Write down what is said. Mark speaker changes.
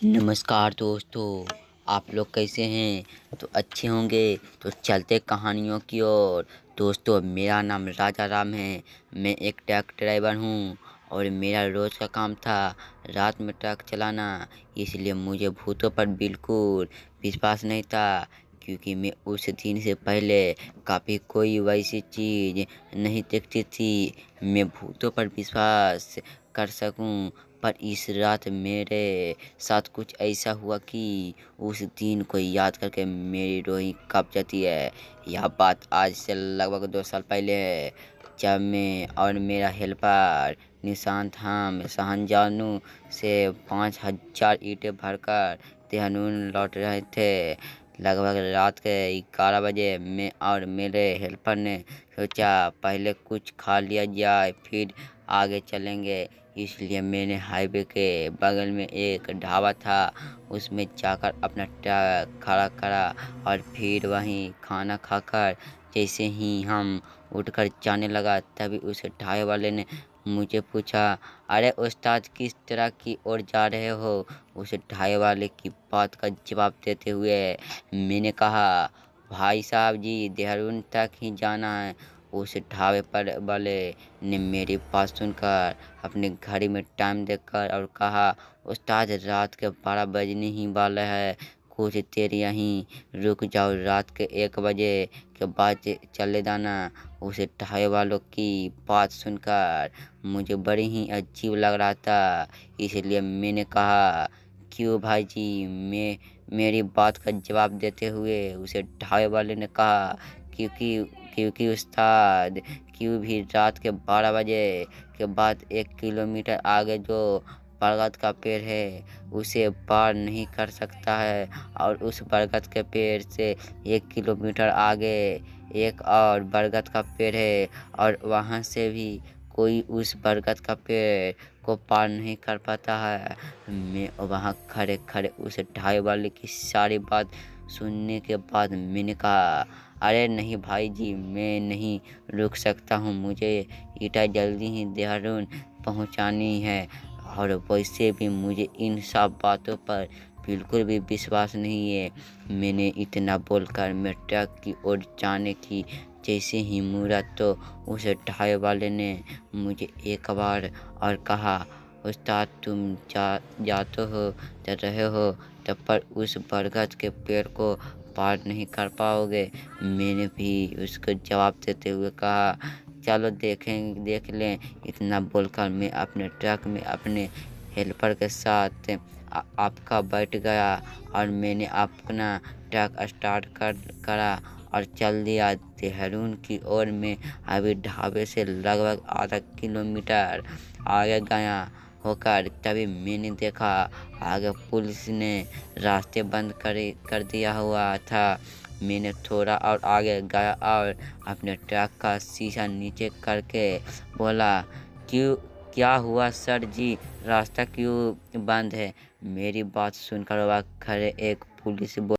Speaker 1: नमस्कार दोस्तों। आप लोग कैसे हैं? तो अच्छे होंगे। तो चलते कहानियों की ओर। दोस्तों, मेरा नाम राजा राम है। मैं एक ट्रक ड्राइवर हूँ और मेरा रोज़ का काम था रात में ट्रक चलाना। इसलिए मुझे भूतों पर बिल्कुल विश्वास नहीं था, क्योंकि मैं उस दिन से पहले काफ़ी कोई वैसी चीज़ नहीं देखती थी मैं भूतों पर विश्वास कर सकूं। पर इस रात मेरे साथ कुछ ऐसा हुआ कि उस दिन को याद करके मेरी रूह कांप जाती है। यह बात आज से लगभग 2 साल पहले है, जब मैं और मेरा हेल्पर निशांत हम शाहजानू से 5,000 ईंटें भरकर देहरादून लौट रहे थे। लगभग रात के 11 बजे मैं और मेरे हेल्पर ने सोचा पहले कुछ खा लिया जाए, फिर आगे चलेंगे। इसलिए मैंने हाईवे के बगल में एक ढाबा था, उसमें जाकर अपना ट्रक खड़ा करा और फिर वहीं खाना खाकर जैसे ही हम उठकर जाने लगा, तभी उस ढाबे वाले ने मुझे पूछा, अरे उस्ताद, किस तरह की ओर जा रहे हो? उस ढाबे वाले की बात का जवाब देते हुए मैंने कहा, भाई साहब जी, देहरादून तक ही जाना है। उस ढाबे पर वाले ने मेरी बात सुनकर अपने घड़ी में टाइम देखकर और कहा, उस्ताद, रात के 12 बजने ही वाला है, कुछ देर यहीं रुक जाओ, रात के 1 बजे के बाद चले जाना। उसे ढाबे वालों की बात सुनकर मुझे बड़ी ही अजीब लग रहा था, इसलिए मैंने कहा, क्यों भाई जी? मेरी बात का जवाब देते हुए उसे ढाबे वाले ने कहा, क्योंकि उस्ताद, क्यों भी रात के 12 बजे के बाद 1 किलोमीटर आगे जो बरगद का पेड़ है उसे पार नहीं कर सकता है, और उस बरगद के पेड़ से 1 किलोमीटर आगे एक और बरगद का पेड़ है, और वहाँ से भी कोई उस बरगद का पेड़ को पार नहीं कर पाता है। मैं वहाँ खड़े खड़े उस ढाबे वाले की सारी बात सुनने के बाद मैंने कहा, अरे नहीं भाई जी, मैं नहीं रुक सकता हूँ, मुझे ईटा जल्दी ही देहरादून पहुँचानी है, और वैसे भी मुझे इन सब बातों पर बिल्कुल भी विश्वास नहीं है। मैंने इतना बोलकर मैं ट्रक की ओर जाने की जैसे ही मुड़ा, तो उस ढाबे वाले ने मुझे एक बार और कहा, उस्ताद, तुम जाते हो जा रहे हो तब पर उस बरगद के पेड़ को पार नहीं कर पाओगे। मैंने भी उसको जवाब देते हुए कहा, चलो देख लें। इतना बोलकर मैं अपने ट्रक में अपने हेल्पर के साथ आपका बैठ गया और मैंने अपना ट्रक स्टार्ट करा और चल दिया देहरादून की ओर। मैं अभी ढाबे से लगभग आधा किलोमीटर आगे गया होकर तभी मैंने देखा आगे पुलिस ने रास्ते बंद कर दिया हुआ था। मैंने थोड़ा और आगे गया और अपने ट्रक का शीशा नीचे करके बोला, क्यों, क्या हुआ सर जी, रास्ता क्यों बंद है? मेरी बात सुनकर वहाँ खड़े एक पुलिस